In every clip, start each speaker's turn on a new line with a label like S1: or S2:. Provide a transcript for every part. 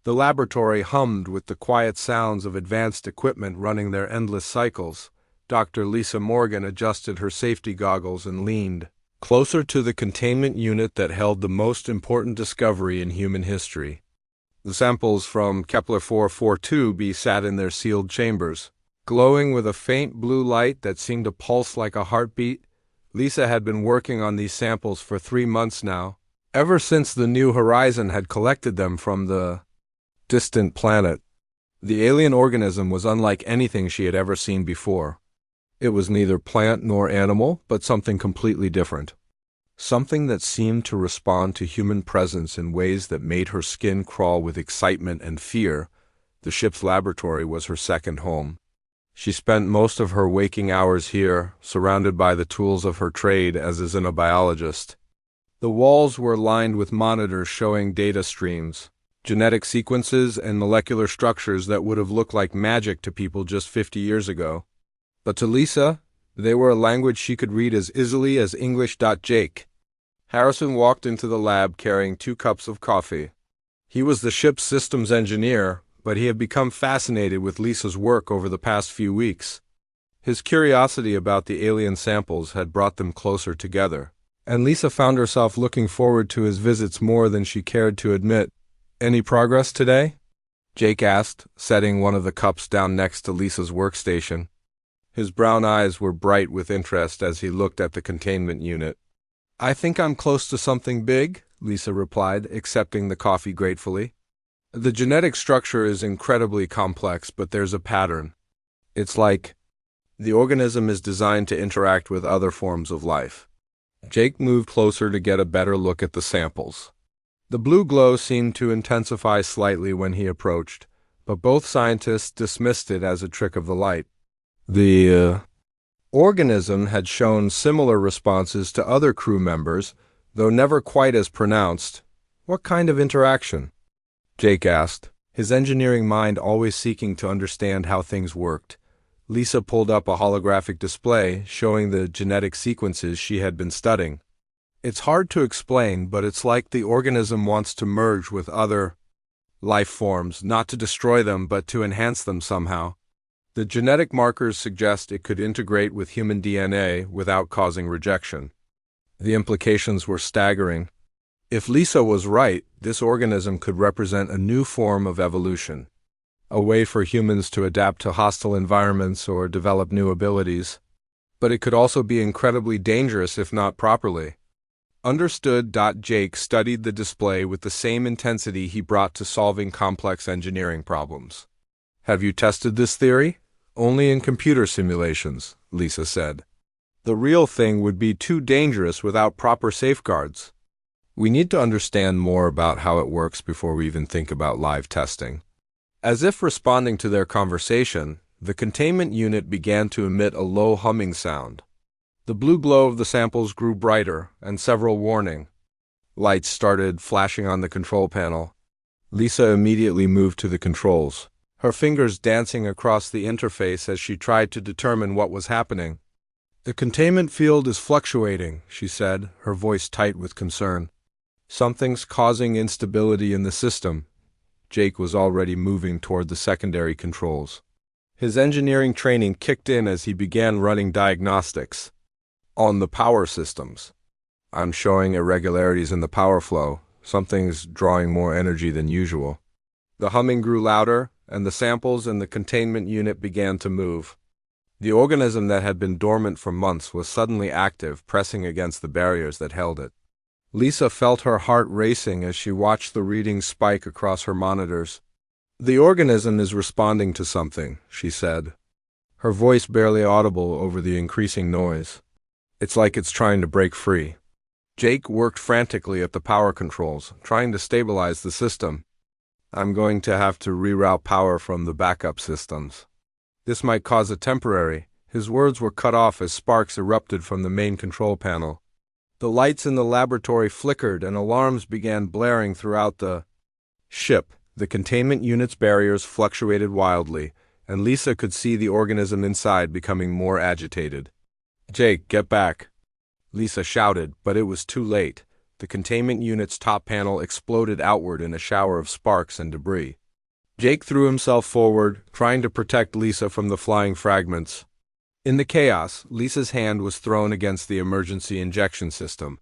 S1: The laboratory hummed with the quiet sounds of advanced equipment running their endless cycles. Dr. Lisa Morgan adjusted her safety goggles and leaned closer to the containment unit that held the most important discovery in human history. The samples from Kepler 442b sat in their sealed chambers, glowing with a faint blue light that seemed to pulse like a heartbeat. Lisa had been working on these samples for 3 months now, ever since the New Horizon had collected them from the distant planet. The alien organism was unlike anything she had ever seen before. It was neither plant nor animal, but something completely different. Something that seemed to respond to human presence in ways that made her skin crawl with excitement and fear. The ship's laboratory was her second home. She spent most of her waking hours here, surrounded by the tools of her trade as a xenobiologist. The walls were lined with monitors showing data streams, genetic sequences, and molecular structures that would have looked like magic to people just 50 years ago. But to Lisa, they were a language she could read as easily as English. Jake Harrison walked into the lab carrying 2 cups of coffee. He was the ship's systems engineer, but he had become fascinated with Lisa's work over the past few weeks. His curiosity about the alien samples had brought them closer together, and Lisa found herself looking forward to his visits more than she cared to admit. "Any progress today?" Jake asked, setting one of the cups down next to Lisa's workstation. His brown eyes were bright with interest as he looked at the containment unit. "I think I'm close to something big," Lisa replied, accepting the coffee gratefully. "The genetic structure is incredibly complex, but there's a pattern. It's like the organism is designed to interact with other forms of life." Jake moved closer to get a better look at the samples. The blue glow seemed to intensify slightly when he approached, but both scientists dismissed it as a trick of the light. The organism had shown similar responses to other crew members, though never quite as pronounced. "What kind of interaction?" Jake asked, his engineering mind always seeking to understand how things worked. Lisa pulled up a holographic display showing the genetic sequences she had been studying. "It's hard to explain, but it's like the organism wants to merge with other life forms, not to destroy them, but to enhance them somehow. The genetic markers suggest it could integrate with human DNA without causing rejection." The implications were staggering. If Lisa was right, this organism could represent a new form of evolution, a way for humans to adapt to hostile environments or develop new abilities. But it could also be incredibly dangerous if not properly. Understood. Jake studied the display with the same intensity he brought to solving complex engineering problems. "Have you tested this theory?" "Only in computer simulations," Lisa said. "The real thing would be too dangerous without proper safeguards. We need to understand more about how it works before we even think about live testing." As if responding to their conversation, the containment unit began to emit a low humming sound. The blue glow of the samples grew brighter, and several warning lights started flashing on the control panel. Lisa immediately moved to the controls, her fingers dancing across the interface as she tried to determine what was happening. "The containment field is fluctuating," she said, her voice tight with concern. "Something's causing instability in the system." Jake was already moving toward the secondary controls. His engineering training kicked in as he began running diagnostics on the power systems. "I'm showing irregularities in the power flow. Something's drawing more energy than usual." The humming grew louder, and the samples in the containment unit began to move. The organism that had been dormant for months was suddenly active, pressing against the barriers that held it. Lisa felt her heart racing as she watched the readings spike across her monitors. "The organism is responding to something," she said, her voice barely audible over the increasing noise. "It's like it's trying to break free." Jake worked frantically at the power controls, trying to stabilize the system. "I'm going to have to reroute power from the backup systems. This might cause a temporary..." His words were cut off as sparks erupted from the main control panel. The lights in the laboratory flickered and alarms began blaring throughout the ship. The containment unit's barriers fluctuated wildly, and Lisa could see the organism inside becoming more agitated. "Jake, get back," Lisa shouted, but it was too late. The containment unit's top panel exploded outward in a shower of sparks and debris. Jake threw himself forward, trying to protect Lisa from the flying fragments. In the chaos, Lisa's hand was thrown against the emergency injection system,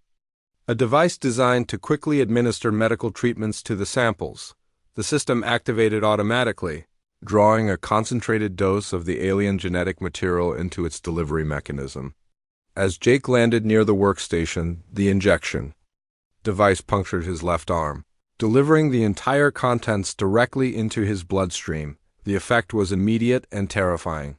S1: a device designed to quickly administer medical treatments to the samples. The system activated automatically, drawing a concentrated dose of the alien genetic material into its delivery mechanism. As Jake landed near the workstation, the injection device punctured his left arm, delivering the entire contents directly into his bloodstream. The effect was immediate and terrifying.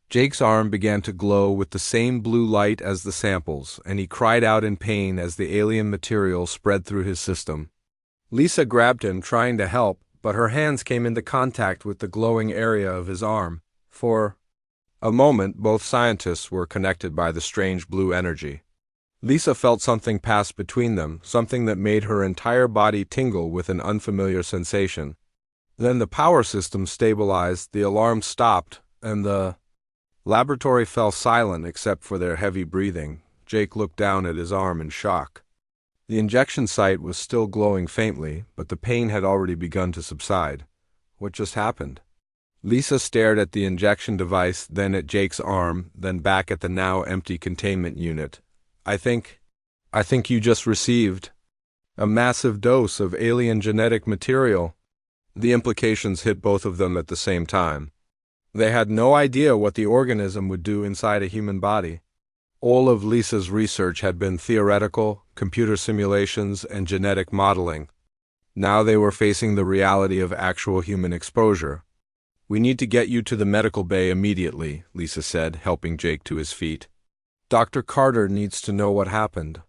S1: Jake's arm began to glow with the same blue light as the samples, and he cried out in pain as the alien material spread through his system. Lisa grabbed him, trying to help, but her hands came into contact with the glowing area of his arm. For a moment, both scientists were connected by the strange blue energy. Lisa felt something pass between them, something that made her entire body tingle with an unfamiliar sensation. Then the power system stabilized, the alarm stopped, and the laboratory fell silent except for their heavy breathing. Jake looked down at his arm in shock. The injection site was still glowing faintly, but the pain had already begun to subside. What just happened? Lisa stared at the injection device, then at Jake's arm, then back at the now empty containment unit. I think you just received a massive dose of alien genetic material. The implications hit both of them at the same time. They had no idea what the organism would do inside a human body. All of Lisa's research had been theoretical, computer simulations, and genetic modeling. Now they were facing the reality of actual human exposure. "We need to get you to the medical bay immediately," Lisa said, helping Jake to his feet. "Dr. Carter needs to know what happened."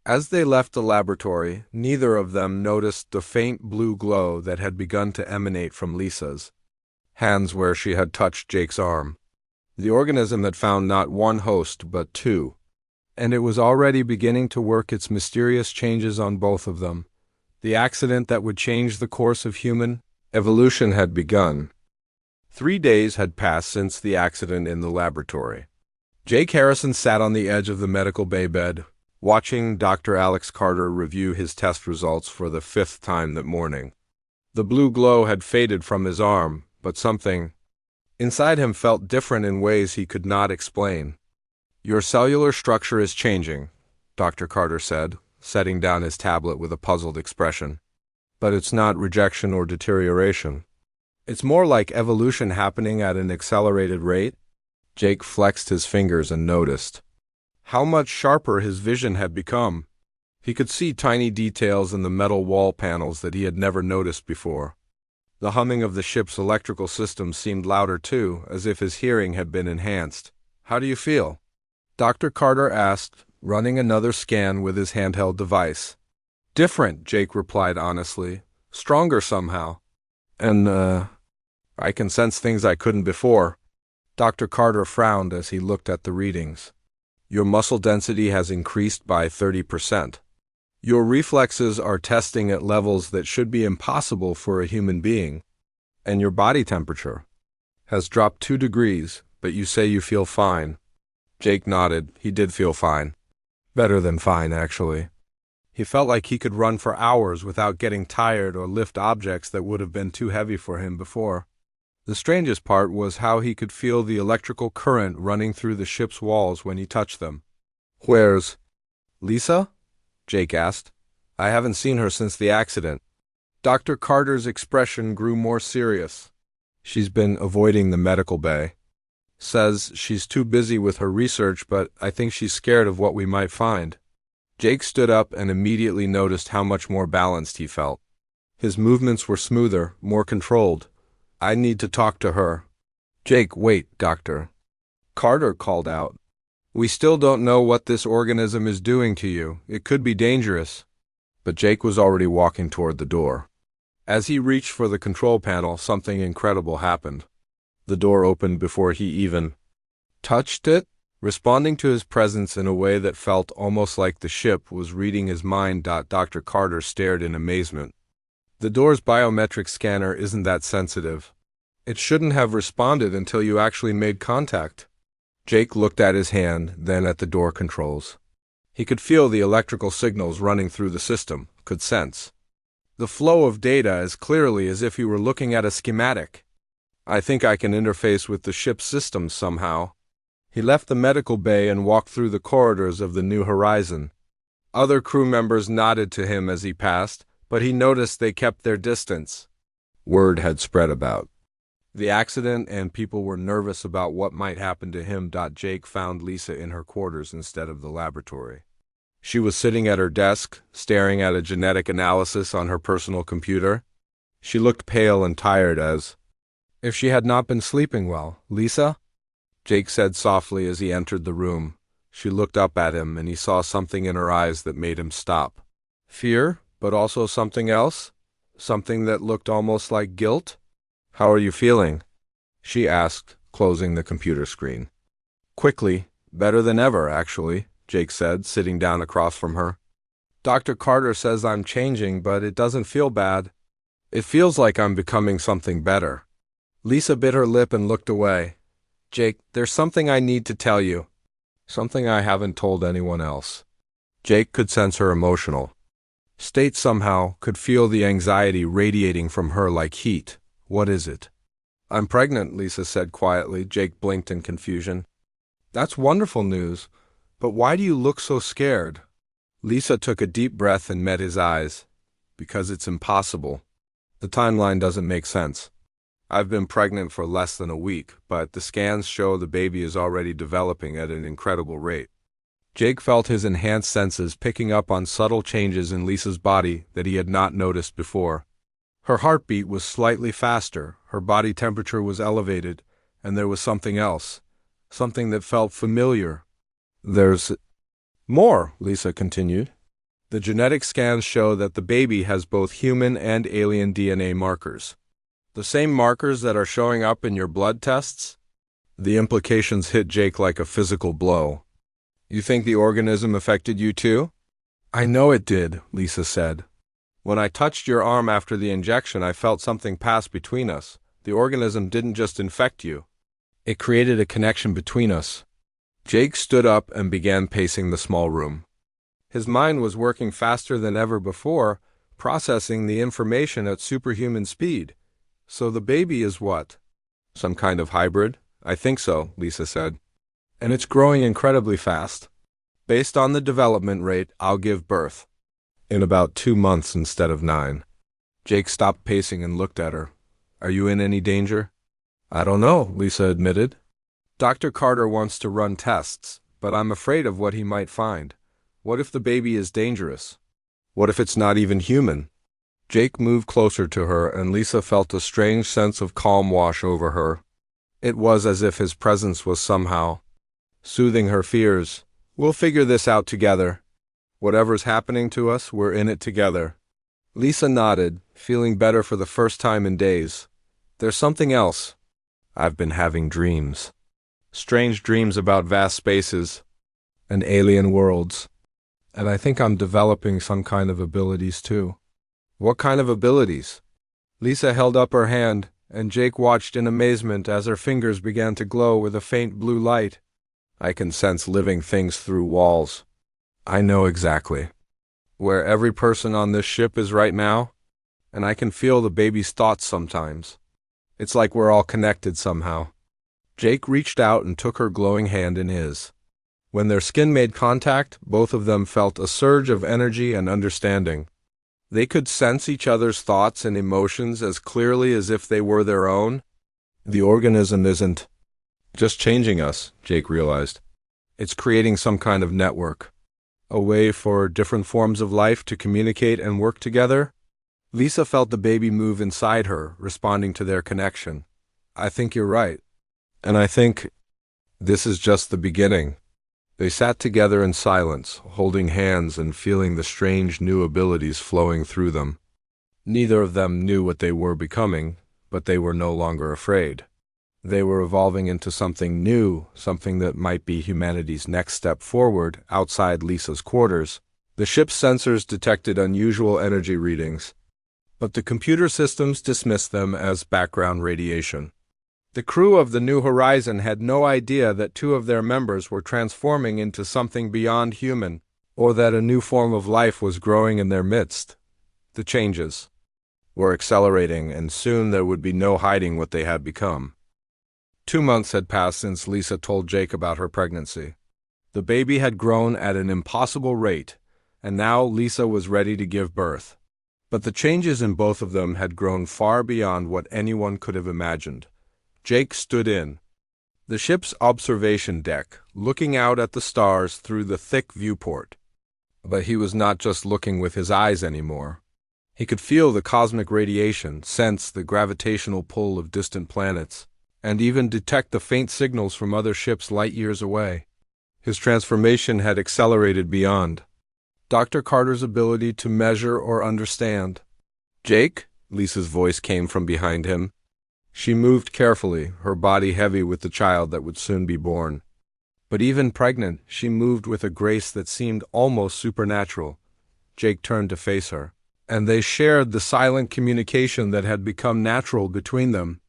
S1: As they left the laboratory, neither of them noticed the faint blue glow that had begun to emanate from Lisa's hands where she had touched Jake's arm. The organism had found not one host, but two, and it was already beginning to work its mysterious changes on both of them. The accident that would change the course of human evolution had begun. 3 days had passed since the accident in the laboratory. Jake Harrison sat on the edge of the medical bay bed, watching Dr. Alex Carter review his test results for the 5th time that morning. The blue glow had faded from his arm, but something inside him felt different in ways he could not explain. "Your cellular structure is changing," Dr. Carter said, setting down his tablet with a puzzled expression. "But it's not rejection or deterioration. It's more like evolution happening at an accelerated rate." Jake flexed his fingers and noticed how much sharper his vision had become. He could see tiny details in the metal wall panels that he had never noticed before. The humming of the ship's electrical system seemed louder too, as if his hearing had been enhanced. "How do you feel?" Dr. Carter asked, running another scan with his handheld device. "Different," Jake replied honestly. "Stronger somehow. And, I can sense things I couldn't before." Dr. Carter frowned as he looked at the readings. "Your muscle density has increased by 30%. Your reflexes are testing at levels that should be impossible for a human being. And your body temperature has dropped 2 degrees, but you say you feel fine." Jake nodded. He did feel fine. Better than fine, actually. He felt like he could run for hours without getting tired or lift objects that would have been too heavy for him before. The strangest part was how he could feel the electrical current running through the ship's walls when he touched them. "Where's Lisa?" Jake asked. "I haven't seen her since the accident." Dr. Carter's expression grew more serious. "She's been avoiding the medical bay. Says she's too busy with her research, but I think she's scared of what we might find." Jake stood up and immediately noticed how much more balanced he felt. His movements were smoother, more controlled. "I need to talk to her." "Jake, wait, Doctor." Carter called out. "We still don't know what this organism is doing to you. It could be dangerous." But Jake was already walking toward the door. As he reached for the control panel, something incredible happened. The door opened before he even touched it, responding to his presence in a way that felt almost like the ship was reading his mind. Dr. Carter stared in amazement. "The door's biometric scanner isn't that sensitive. It shouldn't have responded until you actually made contact." Jake looked at his hand, then at the door controls. He could feel the electrical signals running through the system, could sense the flow of data as clearly as if he were looking at a schematic. I think I can interface with the ship's systems somehow. He left the medical bay and walked through the corridors of the New Horizon. Other crew members nodded to him as he passed, but he noticed they kept their distance. Word had spread about the accident, and people were nervous about what might happen to him. Jake found Lisa in her quarters instead of the laboratory. She was sitting at her desk, staring at a genetic analysis on her personal computer. She looked pale and tired, as if she had not been sleeping well. "Lisa?" Jake said softly as he entered the room. She looked up at him, and he saw something in her eyes that made him stop. Fear, but also something else? Something that looked almost like guilt? "How are you feeling?" she asked, closing the computer screen. Quickly, "Better than ever, actually," Jake said, sitting down across from her. "Dr. Carter says I'm changing, but it doesn't feel bad. It feels like I'm becoming something better." Lisa bit her lip and looked away. "Jake, there's something I need to tell you. Something I haven't told anyone else." Jake could sense her emotional state somehow, could feel the anxiety radiating from her like heat. "What is it?" "I'm pregnant," Lisa said quietly. Jake blinked in confusion. "That's wonderful news, but why do you look so scared?" Lisa took a deep breath and met his eyes. "Because it's impossible. The timeline doesn't make sense. I've been pregnant for less than a week, but the scans show the baby is already developing at an incredible rate." Jake felt his enhanced senses picking up on subtle changes in Lisa's body that he had not noticed before. Her heartbeat was slightly faster, her body temperature was elevated, and there was something else, something that felt familiar. "There's more," Lisa continued. "The genetic scans show that the baby has both human and alien DNA markers. The same markers that are showing up in your blood tests?" The implications hit Jake like a physical blow. "You think the organism affected you too?" "I know it did," Lisa said. "When I touched your arm after the injection, I felt something pass between us. The organism didn't just infect you. It created a connection between us." Jake stood up and began pacing the small room. His mind was working faster than ever before, processing the information at superhuman speed. "So the baby is what? Some kind of hybrid?" "I think so," Lisa said. "And it's growing incredibly fast. Based on the development rate, I'll give birth in about 2 months instead of 9. Jake stopped pacing and looked at her. "Are you in any danger?" "I don't know," Lisa admitted. "Dr. Carter wants to run tests, but I'm afraid of what he might find. What if the baby is dangerous? What if it's not even human?" Jake moved closer to her, and Lisa felt a strange sense of calm wash over her. It was as if his presence was somehow soothing her fears. "We'll figure this out together. Whatever's happening to us, we're in it together." Lisa nodded, feeling better for the first time in days. "There's something else. I've been having dreams. Strange dreams about vast spaces and alien worlds. And I think I'm developing some kind of abilities too." "What kind of abilities?" Lisa held up her hand, and Jake watched in amazement as her fingers began to glow with a faint blue light. "I can sense living things through walls. I know exactly where every person on this ship is right now, and I can feel the baby's thoughts sometimes. It's like we're all connected somehow." Jake reached out and took her glowing hand in his. When their skin made contact, both of them felt a surge of energy and understanding. They could sense each other's thoughts and emotions as clearly as if they were their own. "The organism isn't just changing us," Jake realized. "It's creating some kind of network. A way for different forms of life to communicate and work together." Lisa felt the baby move inside her, responding to their connection. "I think you're right. And I think this is just the beginning." They sat together in silence, holding hands and feeling the strange new abilities flowing through them. Neither of them knew what they were becoming, but they were no longer afraid. They were evolving into something new, something that might be humanity's next step forward. Outside Lisa's quarters, the ship's sensors detected unusual energy readings, but the computer systems dismissed them as background radiation. The crew of the New Horizon had no idea that 2 of their members were transforming into something beyond human. or that a new form of life was growing in their midst. The changes were accelerating, and soon there would be no hiding what they had become. 2 months had passed since Lisa told Jake about her pregnancy. The baby had grown at an impossible rate, and now Lisa was ready to give birth. But the changes in both of them had grown far beyond what anyone could have imagined. Jake stood in the ship's observation deck, looking out at the stars through the thick viewport. But he was not just looking with his eyes anymore. He could feel the cosmic radiation, sense the gravitational pull of distant planets, and even detect the faint signals from other ships light years away. His transformation had accelerated beyond Dr. Carter's ability to measure or understand. "Jake?" Lisa's voice came from behind him. She moved carefully, her body heavy with the child that would soon be born. But even pregnant, she moved with a grace that seemed almost supernatural. Jake turned to face her, and they shared the silent communication that had become natural between them.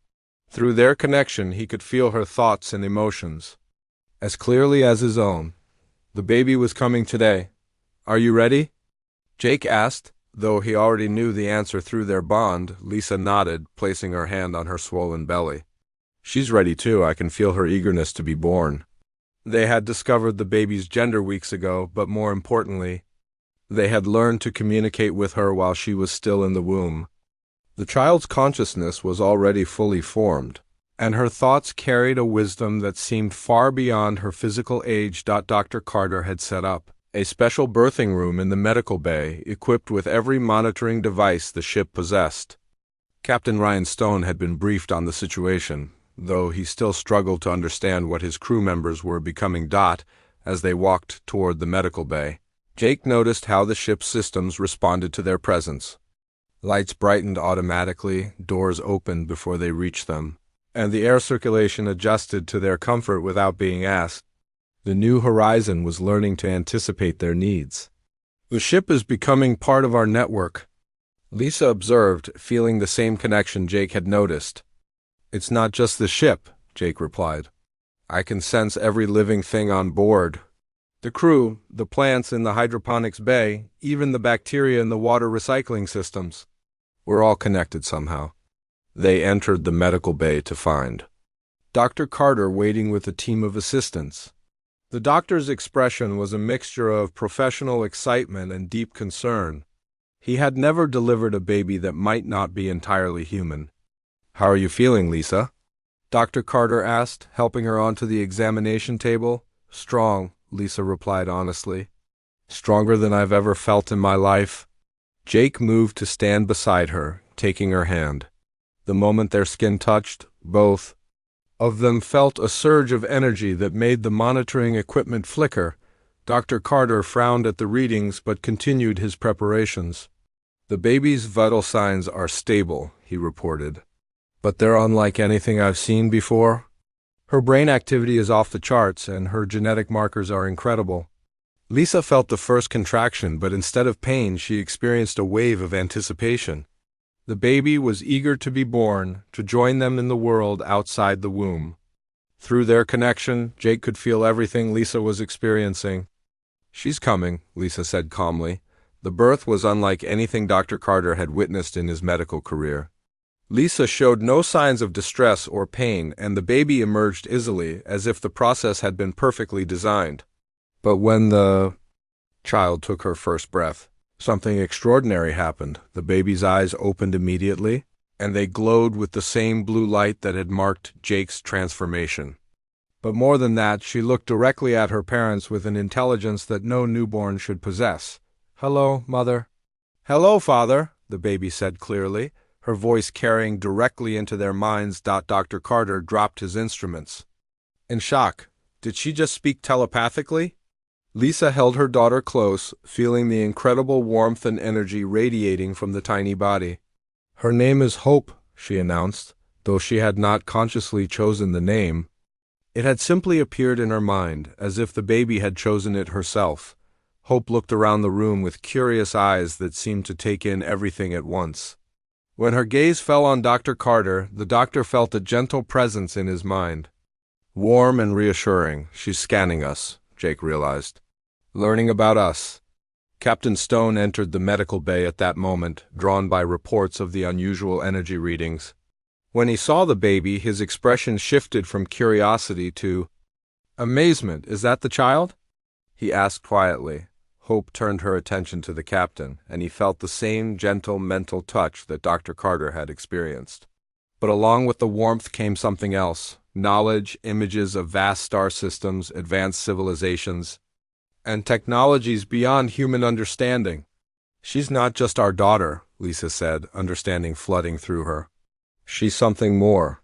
S1: Through their connection, he could feel her thoughts and emotions as clearly as his own. "The baby was coming today. Are you ready?" Jake asked. Though he already knew the answer through their bond, Lisa nodded, placing her hand on her swollen belly. "She's ready too. I can feel her eagerness to be born." They had discovered the baby's gender weeks ago, but more importantly, they had learned to communicate with her while she was still in the womb. The child's consciousness was already fully formed, and her thoughts carried a wisdom that seemed far beyond her physical age. Dr. Carter had set up a special birthing room in the medical bay, equipped with every monitoring device the ship possessed. Captain Ryan Stone had been briefed on the situation, though he still struggled to understand what his crew members were becoming. As they walked toward the medical bay, Jake noticed how the ship's systems responded to their presence. Lights brightened automatically, doors opened before they reached them, and the air circulation adjusted to their comfort without being asked. The new horizon was learning to anticipate their needs. "The ship is becoming part of our network," Lisa observed, feeling the same connection Jake had noticed. "It's not just the ship," Jake replied. "I can sense every living thing on board. The crew, the plants in the hydroponics bay, even the bacteria in the water recycling systems. We're all connected somehow." They entered the medical bay to find Dr. Carter waiting with a team of assistants. The doctor's expression was a mixture of professional excitement and deep concern. He had never delivered a baby that might not be entirely human. "How are you feeling, Lisa?" Dr. Carter asked, helping her onto the examination table. "Strong," Lisa replied honestly. "Stronger than I've ever felt in my life." Jake moved to stand beside her, taking her hand. The moment their skin touched, both of them felt a surge of energy that made the monitoring equipment flicker. Dr. Carter frowned at the readings but continued his preparations. "The baby's vital signs are stable," he reported. "But they're unlike anything I've seen before. Her brain activity is off the charts, and her genetic markers are incredible." Lisa felt the first contraction, but instead of pain, she experienced a wave of anticipation. The baby was eager to be born, to join them in the world outside the womb. Through their connection, Jake could feel everything Lisa was experiencing. "She's coming," Lisa said calmly. The birth was unlike anything Dr. Carter had witnessed in his medical career. Lisa showed no signs of distress or pain, and the baby emerged easily, as if the process had been perfectly designed. But when the child took her first breath, something extraordinary happened. The baby's eyes opened immediately, and they glowed with the same blue light that had marked Jake's transformation. But more than that, she looked directly at her parents with an intelligence that no newborn should possess. "Hello, Mother." "Hello, Father," the baby said clearly, her voice carrying directly into their minds. Dr. Carter dropped his instruments. In shock, did she just speak telepathically? Lisa held her daughter close, feeling the incredible warmth and energy radiating from the tiny body. "Her name is Hope," she announced, though she had not consciously chosen the name. It had simply appeared in her mind, as if the baby had chosen it herself. Hope looked around the room with curious eyes that seemed to take in everything at once. When her gaze fell on Dr. Carter, the doctor felt a gentle presence in his mind. Warm and reassuring. "She's scanning us," Jake realized. Learning about us. Captain Stone entered the medical bay at that moment, drawn by reports of the unusual energy readings. When he saw the baby, his expression shifted from curiosity to amazement. "Is that the child?" he asked quietly. Hope turned her attention to the captain, and he felt the same gentle mental touch that Dr. Carter had experienced. But along with the warmth came something else: knowledge, images of vast star systems, advanced civilizations, and technologies beyond human understanding. "She's not just our daughter," Lisa said, understanding flooding through her. "She's something more.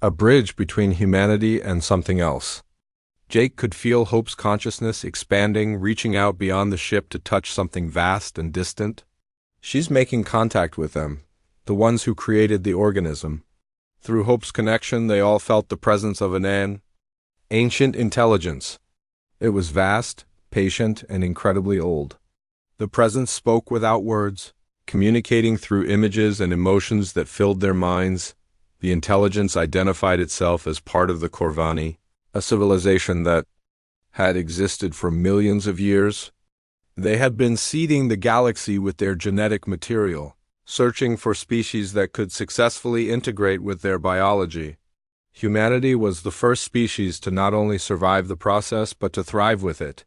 S1: A bridge between humanity and something else." Jake could feel Hope's consciousness expanding, reaching out beyond the ship to touch something vast and distant. "She's making contact with them, the ones who created the organism." Through Hope's connection, they all felt the presence of an ancient intelligence. It was vast, patient, and incredibly old. The presence spoke without words, communicating through images and emotions that filled their minds. The intelligence identified itself as part of the Corvani, a civilization that had existed for millions of years. They had been seeding the galaxy with their genetic material, searching for species that could successfully integrate with their biology. Humanity was the first species to not only survive the process, but to thrive with it.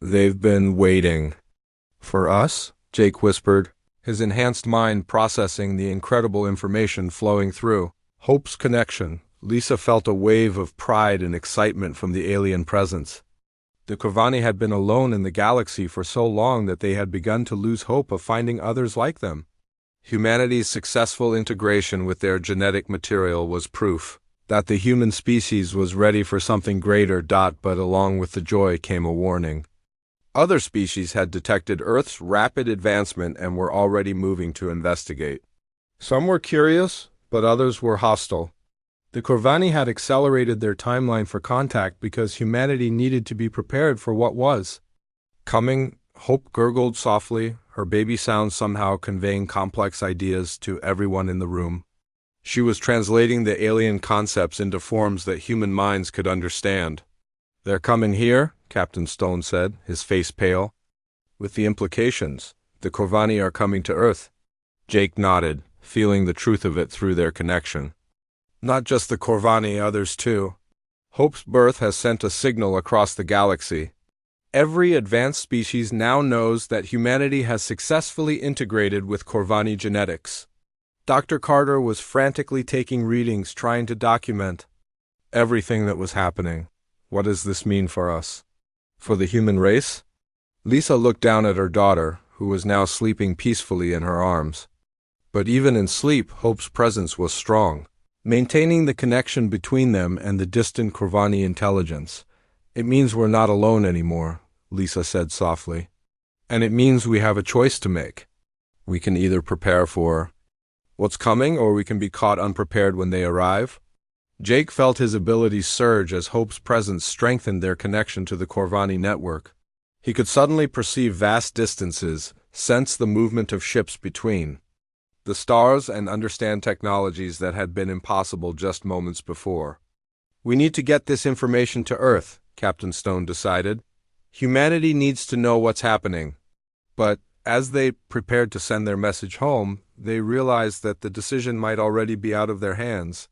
S1: "They've been waiting." "For us?" Jake whispered, his enhanced mind processing the incredible information flowing through Hope's connection. Lisa felt a wave of pride and excitement from the alien presence. The Corvani had been alone in the galaxy for so long that they had begun to lose hope of finding others like them. Humanity's successful integration with their genetic material was proof that the human species was ready for something greater. But along with the joy came a warning. Other species had detected Earth's rapid advancement and were already moving to investigate. Some were curious, but others were hostile. The Corvani had accelerated their timeline for contact because humanity needed to be prepared for what was coming. Hope gurgled softly, her baby sound somehow conveying complex ideas to everyone in the room. She was translating the alien concepts into forms that human minds could understand. "They're coming here," Captain Stone said, his face pale. "With the implications. The Corvani are coming to Earth." Jake nodded, feeling the truth of it through their connection. "Not just the Corvani, others too. Hope's birth has sent a signal across the galaxy. Every advanced species now knows that humanity has successfully integrated with Corvani genetics." Dr. Carter was frantically taking readings, trying to document everything that was happening. "What does this mean for us? For the human race?" Lisa looked down at her daughter, who was now sleeping peacefully in her arms. But even in sleep, Hope's presence was strong, maintaining the connection between them and the distant Corvani intelligence. "It means we're not alone anymore," Lisa said softly. "And it means we have a choice to make. We can either prepare for what's coming, or we can be caught unprepared when they arrive." Jake felt his abilities surge as Hope's presence strengthened their connection to the Corvani network. He could suddenly perceive vast distances, sense the movement of ships between the stars, and understand technologies that had been impossible just moments before. "We need to get this information to Earth," Captain Stone decided. "Humanity needs to know what's happening." But as they prepared to send their message home, they realized that the decision might already be out of their hands.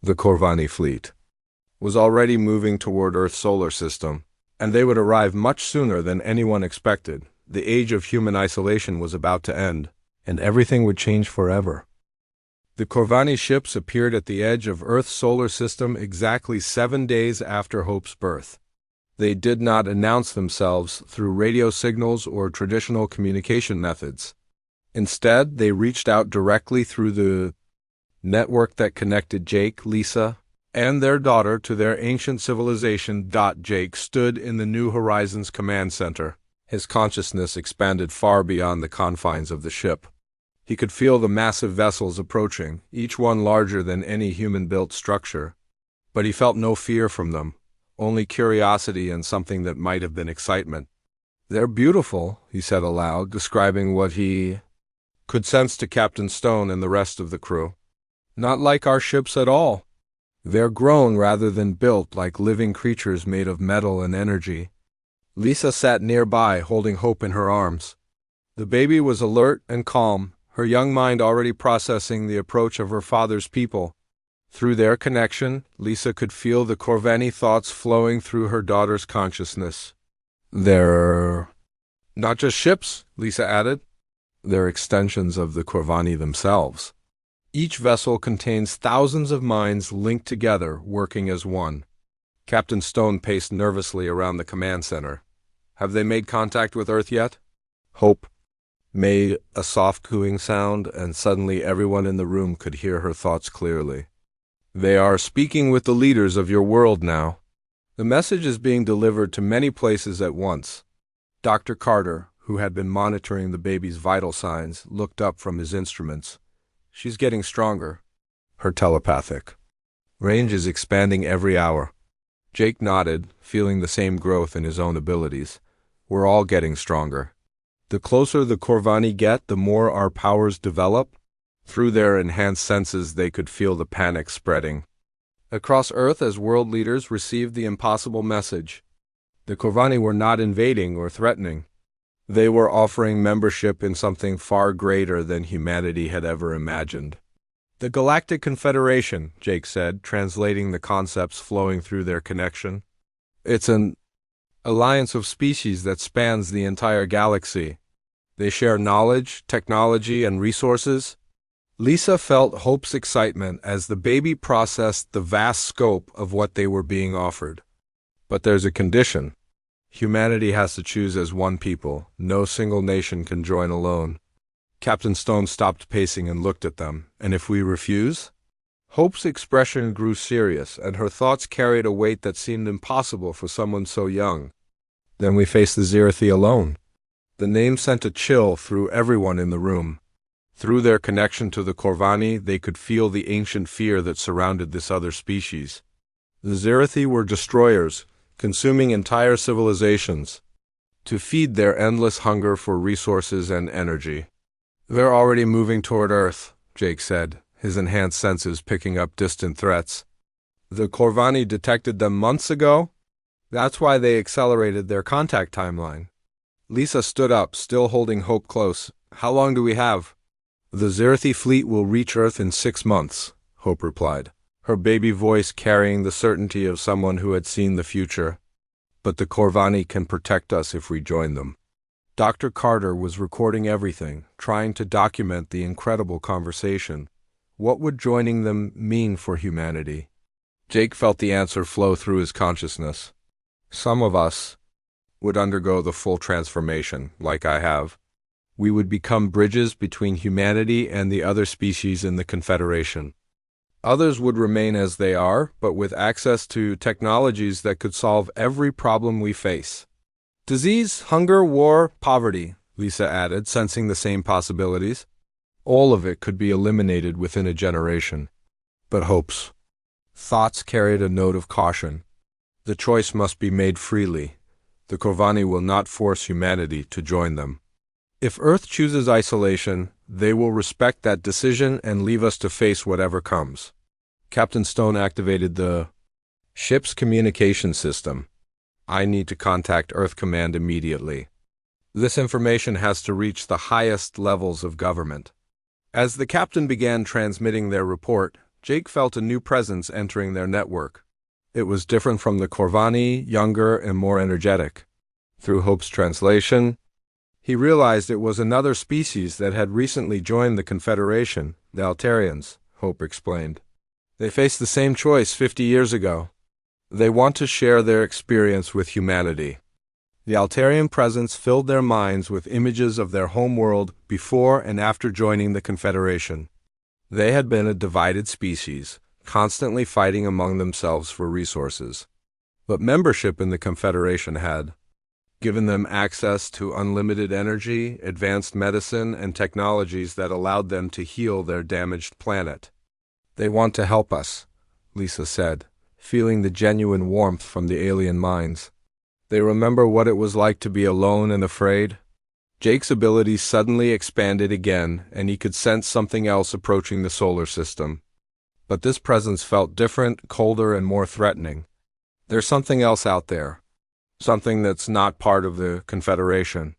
S1: The Corvani fleet was already moving toward Earth's solar system, and they would arrive much sooner than anyone expected. The age of human isolation was about to end, and everything would change forever. The Corvani ships appeared at the edge of Earth's solar system exactly 7 days after Hope's birth. They did not announce themselves through radio signals or traditional communication methods. Instead, they reached out directly through the network that connected Jake, Lisa, and their daughter to their ancient civilization. Jake stood in the New Horizons command center. His consciousness expanded far beyond the confines of the ship. He could feel the massive vessels approaching, each one larger than any human-built structure. But he felt no fear from them, only curiosity and something that might have been excitement. "They're beautiful," he said aloud, describing what he could sense to Captain Stone and the rest of the crew. "Not like our ships at all. They're grown rather than built, like living creatures made of metal and energy." Lisa sat nearby, holding Hope in her arms. The baby was alert and calm, her young mind already processing the approach of her father's people. Through their connection, Lisa could feel the Corvani thoughts flowing through her daughter's consciousness. They're not just ships, Lisa added. They're extensions of the Corvani themselves. Each vessel contains thousands of minds linked together, working as one. Captain Stone paced nervously around the command center. Have they made contact with Earth yet? Hope made a soft cooing sound, and suddenly everyone in the room could hear her thoughts clearly. They are speaking with the leaders of your world now. The message is being delivered to many places at once. Dr. Carter, who had been monitoring the baby's vital signs, looked up from his instruments. She's getting stronger. Her telepathic range is expanding every hour. Jake nodded, feeling the same growth in his own abilities. We're all getting stronger. The closer the Corvani get, the more our powers develop. Through their enhanced senses, they could feel the panic spreading across Earth as world leaders received the impossible message. The Corvani were not invading or threatening. They were offering membership in something far greater than humanity had ever imagined. The Galactic Confederation, Jake said, translating the concepts flowing through their connection. It's an alliance of species that spans the entire galaxy. They share knowledge, technology, and resources. Lisa felt Hope's excitement as the baby processed the vast scope of what they were being offered. But there's a condition. Humanity has to choose as one people. No single nation can join alone. Captain Stone stopped pacing and looked at them. And if we refuse? Hope's expression grew serious, and her thoughts carried a weight that seemed impossible for someone so young. Then we face the Zirathi alone. The name sent a chill through everyone in the room. Through their connection to the Corvani, they could feel the ancient fear that surrounded this other species. The Zirathi were destroyers, consuming entire civilizations, to feed their endless hunger for resources and energy. They're already moving toward Earth, Jake said, his enhanced senses picking up distant threats. The Corvani detected them months ago? That's why they accelerated their contact timeline. Lisa stood up, still holding Hope close. How long do we have? The Zirathi fleet will reach Earth in 6 months, Hope replied, her baby voice carrying the certainty of someone who had seen the future. But the Corvani can protect us if we join them. Dr. Carter was recording everything, trying to document the incredible conversation. What would joining them mean for humanity? Jake felt the answer flow through his consciousness. Some of us would undergo the full transformation, like I have. We would become bridges between humanity and the other species in the Confederation. Others would remain as they are, but with access to technologies that could solve every problem we face. Disease, hunger, war, poverty, Lisa added, sensing the same possibilities. All of it could be eliminated within a generation. But Hope's thoughts carried a note of caution. The choice must be made freely. The Corvani will not force humanity to join them. If Earth chooses isolation, they will respect that decision and leave us to face whatever comes. Captain Stone activated the ship's communication system. I need to contact Earth Command immediately. This information has to reach the highest levels of government. As the captain began transmitting their report, Jake felt a new presence entering their network. It was different from the Corvani, younger and more energetic. Through Hope's translation, he realized it was another species that had recently joined the Confederation, the Altarians, Hope explained. They faced the same choice 50 years ago. They want to share their experience with humanity. The Altarian presence filled their minds with images of their home world before and after joining the Confederation. They had been a divided species, constantly fighting among themselves for resources. But membership in the Confederation had given them access to unlimited energy, advanced medicine, and technologies that allowed them to heal their damaged planet. They want to help us, Lisa said, feeling the genuine warmth from the alien minds. They remember what it was like to be alone and afraid. Jake's abilities suddenly expanded again, and he could sense something else approaching the solar system. But this presence felt different, colder, and more threatening. There's something else out there. Something that's not part of the Confederation.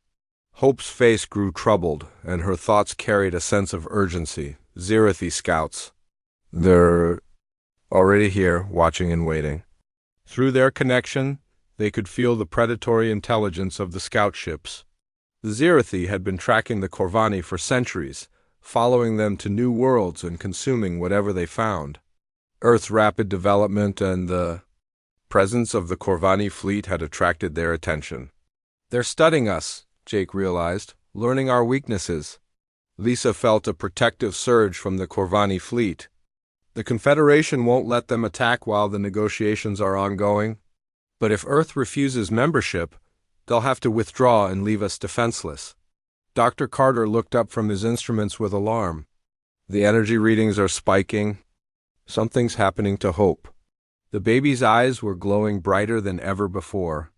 S1: Hope's face grew troubled, and her thoughts carried a sense of urgency. Zirathi scouts. They're already here, watching and waiting. Through their connection, they could feel the predatory intelligence of the scout ships. The Zirathi had been tracking the Corvani for centuries, following them to new worlds and consuming whatever they found. Earth's rapid development and the presence of the Corvani fleet had attracted their attention. They're studying us, Jake realized, learning our weaknesses. Lisa felt a protective surge from the Corvani fleet. The Confederation won't let them attack while the negotiations are ongoing. But if Earth refuses membership, they'll have to withdraw and leave us defenseless. Dr. Carter looked up from his instruments with alarm. The energy readings are spiking. Something's happening to Hope. The baby's eyes were glowing brighter than ever before,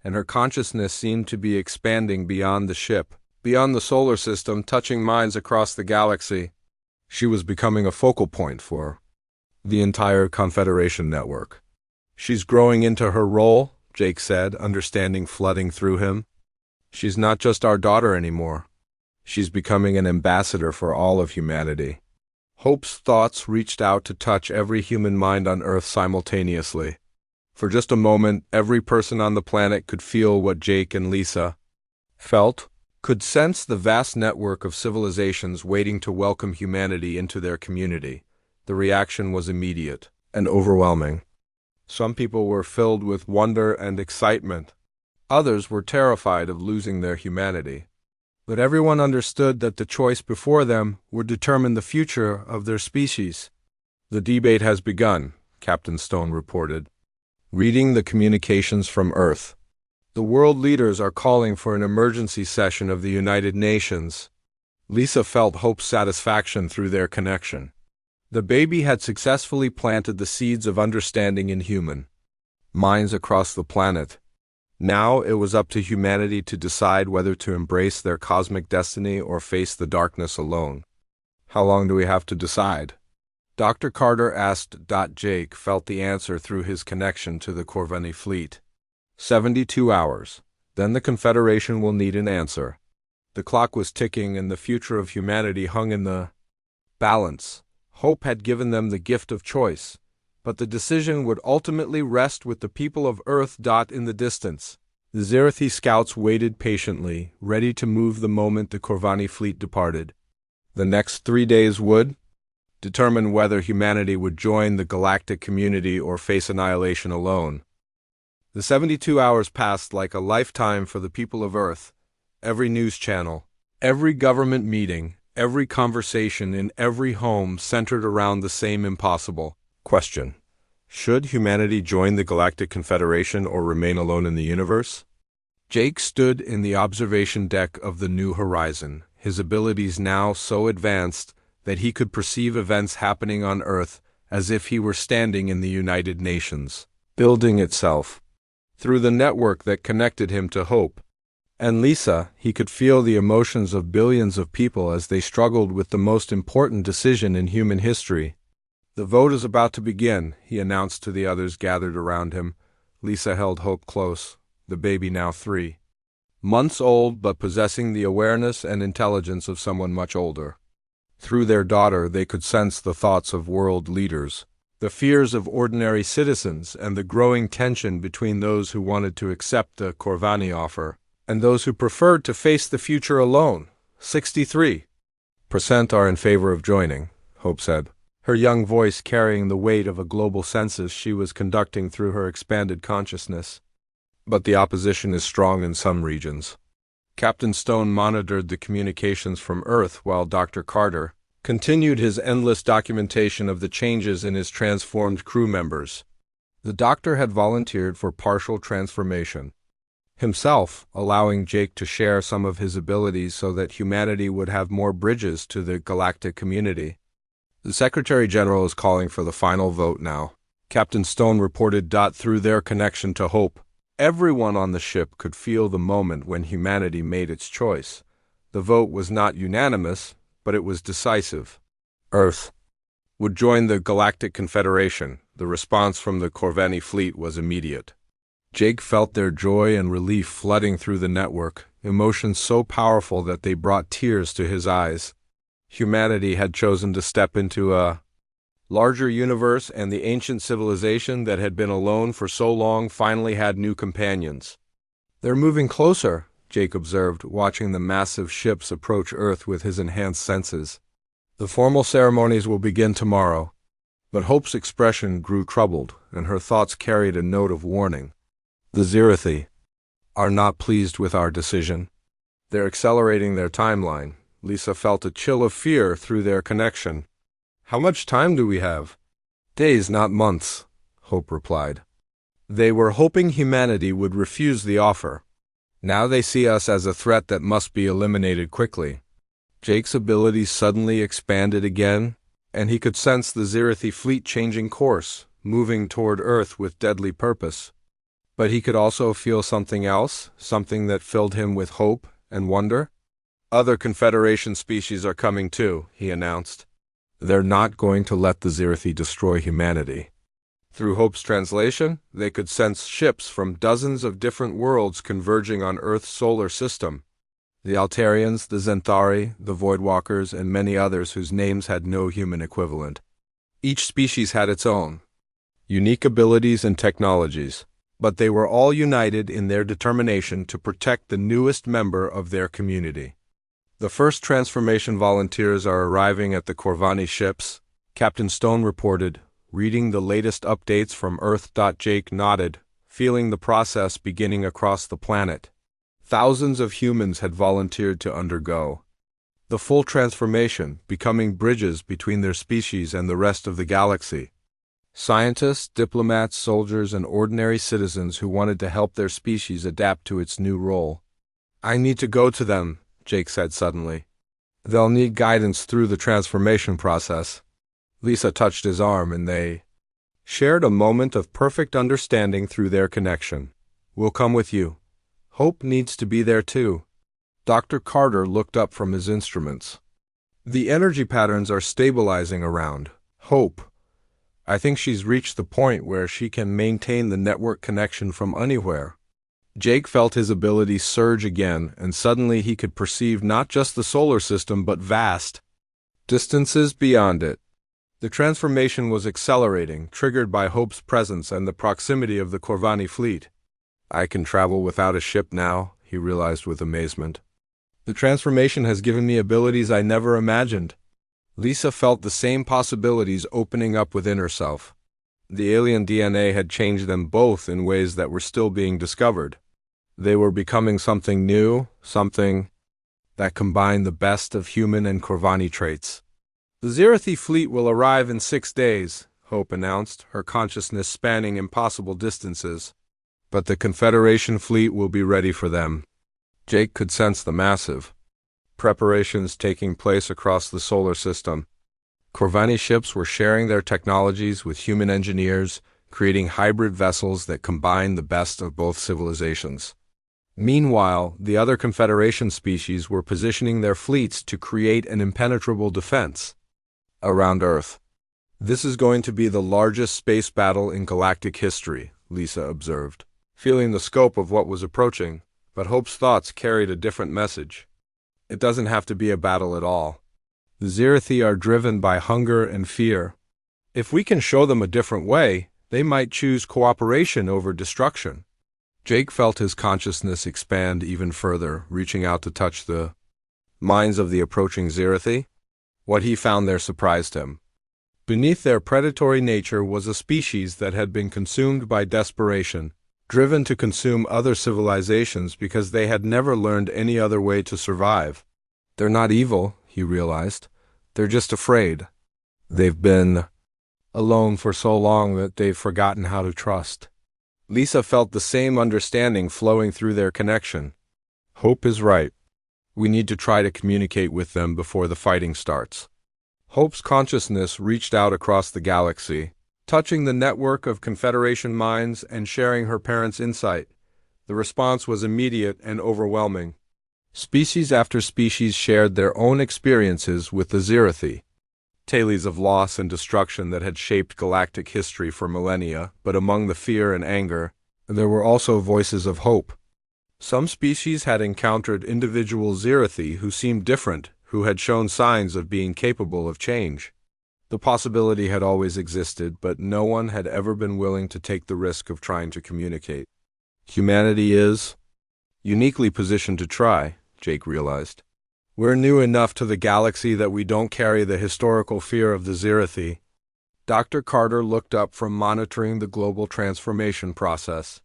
S1: and her consciousness seemed to be expanding beyond the ship, beyond the solar system, touching minds across the galaxy. She was becoming a focal point for the entire Confederation network. She's growing into her role, Jake said, understanding flooding through him. She's not just our daughter anymore. She's becoming an ambassador for all of humanity. Hope's thoughts reached out to touch every human mind on Earth simultaneously. For just a moment, every person on the planet could feel what Jake and Lisa felt, could sense the vast network of civilizations waiting to welcome humanity into their community. The reaction was immediate and overwhelming. Some people were filled with wonder and excitement. Others were terrified of losing their humanity. But everyone understood that the choice before them would determine the future of their species. The debate has begun, Captain Stone reported. Reading the communications from Earth. The world leaders are calling for an emergency session of the United Nations. Lisa felt Hope's satisfaction through their connection. The baby had successfully planted the seeds of understanding in human minds across the planet. Now it was up to humanity to decide whether to embrace their cosmic destiny or face the darkness alone. How long do we have to decide? Dr. Carter asked. Jake felt the answer through his connection to the Corvani fleet. 72 hours. Then the Confederation will need an answer. The clock was ticking and the future of humanity hung in the balance. Hope had given them the gift of choice, but the decision would ultimately rest with the people of Earth. In the distance, the Zirathi scouts waited patiently, ready to move the moment the Corvani fleet departed. The next 3 days would determine whether humanity would join the galactic community or face annihilation alone. The 72 hours passed like a lifetime for the people of Earth. Every news channel, every government meeting, every conversation in every home centered around the same impossible question. Should humanity join the Galactic Confederation or remain alone in the universe? Jake stood in the observation deck of the New Horizon, his abilities now so advanced that he could perceive events happening on Earth as if he were standing in the United Nations, building itself. Through the network that connected him to Hope and Lisa, he could feel the emotions of billions of people as they struggled with the most important decision in human history. The vote is about to begin, he announced to the others gathered around him. Lisa held Hope close, the baby now 3 months old but possessing the awareness and intelligence of someone much older. Through their daughter, they could sense the thoughts of world leaders, the fears of ordinary citizens, and the growing tension between those who wanted to accept the Corvani offer and those who preferred to face the future alone. 63% are in favor of joining, Hope said, her young voice carrying the weight of a global census she was conducting through her expanded consciousness. But the opposition is strong in some regions. Captain Stone monitored the communications from Earth while Dr. Carter continued his endless documentation of the changes in his transformed crew members. The doctor had volunteered for partial transformation himself, allowing Jake to share some of his abilities so that humanity would have more bridges to the galactic community. The Secretary General is calling for the final vote now, Captain Stone reported. Through their connection to Hope, everyone on the ship could feel the moment when humanity made its choice. The vote was not unanimous, but it was decisive. Earth would join the Galactic Confederation. The response from the Corvani fleet was immediate. Jake felt their joy and relief flooding through the network, emotions so powerful that they brought tears to his eyes. Humanity had chosen to step into a larger universe, and the ancient civilization that had been alone for so long finally had new companions. "They're moving closer," Jake observed, watching the massive ships approach Earth with his enhanced senses. "The formal ceremonies will begin tomorrow." But Hope's expression grew troubled, and her thoughts carried a note of warning. "The Zirathi are not pleased with our decision. They're accelerating their timeline." Lisa felt a chill of fear through their connection. "How much time do we have?" "Days, not months," Hope replied. "They were hoping humanity would refuse the offer. Now they see us as a threat that must be eliminated quickly." Jake's abilities suddenly expanded again, and he could sense the Zirathi fleet changing course, moving toward Earth with deadly purpose. But he could also feel something else, something that filled him with hope and wonder. "Other Confederation species are coming too," he announced. "They're not going to let the Zirathi destroy humanity." Through Hope's translation, they could sense ships from dozens of different worlds converging on Earth's solar system. The Altarians, the Zentari, the Voidwalkers, and many others whose names had no human equivalent. Each species had its own unique abilities and technologies, but they were all united in their determination to protect the newest member of their community. "The first transformation volunteers are arriving at the Corvani ships," Captain Stone reported, reading the latest updates from Earth. Jake nodded, feeling the process beginning across the planet. Thousands of humans had volunteered to undergo the full transformation, becoming bridges between their species and the rest of the galaxy. Scientists, diplomats, soldiers, and ordinary citizens who wanted to help their species adapt to its new role. "I need to go to them," Jake said suddenly. "They'll need guidance through the transformation process." Lisa touched his arm, and they shared a moment of perfect understanding through their connection. "We'll come with you. Hope needs to be there too." Dr. Carter looked up from his instruments. "The energy patterns are stabilizing around Hope. I think she's reached the point where she can maintain the network connection from anywhere." Jake felt his ability surge again, and suddenly he could perceive not just the solar system but vast distances beyond it. The transformation was accelerating, triggered by Hope's presence and the proximity of the Corvani fleet. "I can travel without a ship now," he realized with amazement. "The transformation has given me abilities I never imagined." Lisa felt the same possibilities opening up within herself. The alien DNA had changed them both in ways that were still being discovered. They were becoming something new, something that combined the best of human and Corvani traits. "The Zirathi fleet will arrive in 6 days, Hope announced, her consciousness spanning impossible distances. "But the Confederation fleet will be ready for them." Jake could sense the massive preparations taking place across the solar system. Corvani ships were sharing their technologies with human engineers, creating hybrid vessels that combined the best of both civilizations. Meanwhile, the other Confederation species were positioning their fleets to create an impenetrable defense around Earth. "This is going to be the largest space battle in galactic history," Lisa observed, feeling the scope of what was approaching, but Hope's thoughts carried a different message. "It doesn't have to be a battle at all. The Zirathi are driven by hunger and fear. If we can show them a different way, they might choose cooperation over destruction." Jake felt his consciousness expand even further, reaching out to touch the minds of the approaching Zirathi. What he found there surprised him. Beneath their predatory nature was a species that had been consumed by desperation, driven to consume other civilizations because they had never learned any other way to survive. "They're not evil," he realized. "They're just afraid. They've been alone for so long that they've forgotten how to trust." Lisa felt the same understanding flowing through their connection. Hope is right. We need to try to communicate with them before the fighting starts. Hope's consciousness reached out across the galaxy, touching the network of Confederation minds and sharing her parents' insight. The response was immediate and overwhelming. Species after species shared their own experiences with the Zirathi, tales of loss and destruction that had shaped galactic history for millennia, but among the fear and anger, There were also voices of hope. Some species had encountered individual Zirathi who seemed different, who had shown signs of being capable of change. The possibility had always existed, but no one had ever been willing to take the risk of trying to communicate. Humanity is uniquely positioned to try, Jake realized. We're new enough to the galaxy that we don't carry the historical fear of the Zirathi. Dr. Carter looked up from monitoring the global transformation process.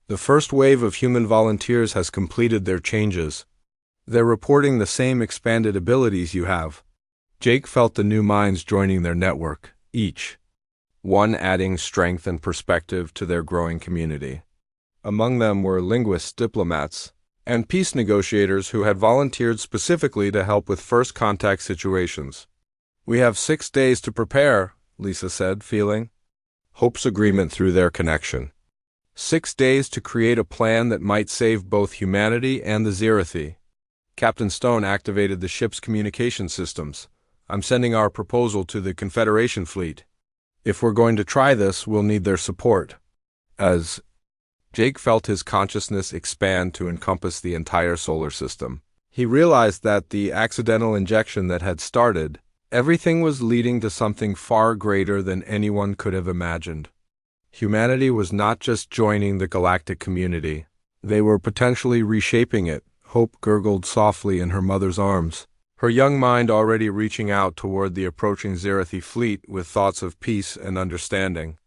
S1: The first wave of human volunteers has completed their changes. They're reporting the same expanded abilities you have. Jake felt the new minds joining their network, each one adding strength and perspective to their growing community. Among them were linguists, diplomats, and peace negotiators who had volunteered specifically to help with first contact situations. "We have 6 days to prepare," Lisa said, feeling hope's agreement through their connection. 6 days to create a plan that might save both humanity and the Zirathi. Captain Stone activated the ship's communication systems. "I'm sending our proposal to the Confederation fleet. If we're going to try this, we'll need their support." As Jake felt his consciousness expand to encompass the entire solar system, he realized that the accidental injection that had started, everything was leading to something far greater than anyone could have imagined. Humanity was not just joining the galactic community. They were potentially reshaping it. Hope gurgled softly in her mother's arms, her young mind already reaching out toward the approaching Zirathi fleet with thoughts of peace and understanding.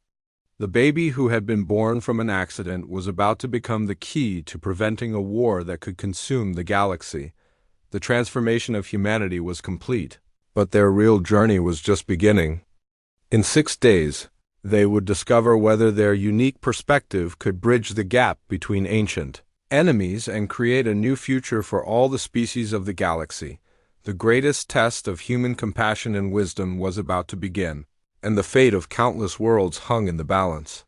S1: The baby who had been born from an accident was about to become the key to preventing a war that could consume the galaxy. The transformation of humanity was complete, but their real journey was just beginning. In 6 days, they would discover whether their unique perspective could bridge the gap between ancient enemies and create a new future for all the species of the galaxy. The greatest test of human compassion and wisdom was about to begin, and the fate of countless worlds hung in the balance.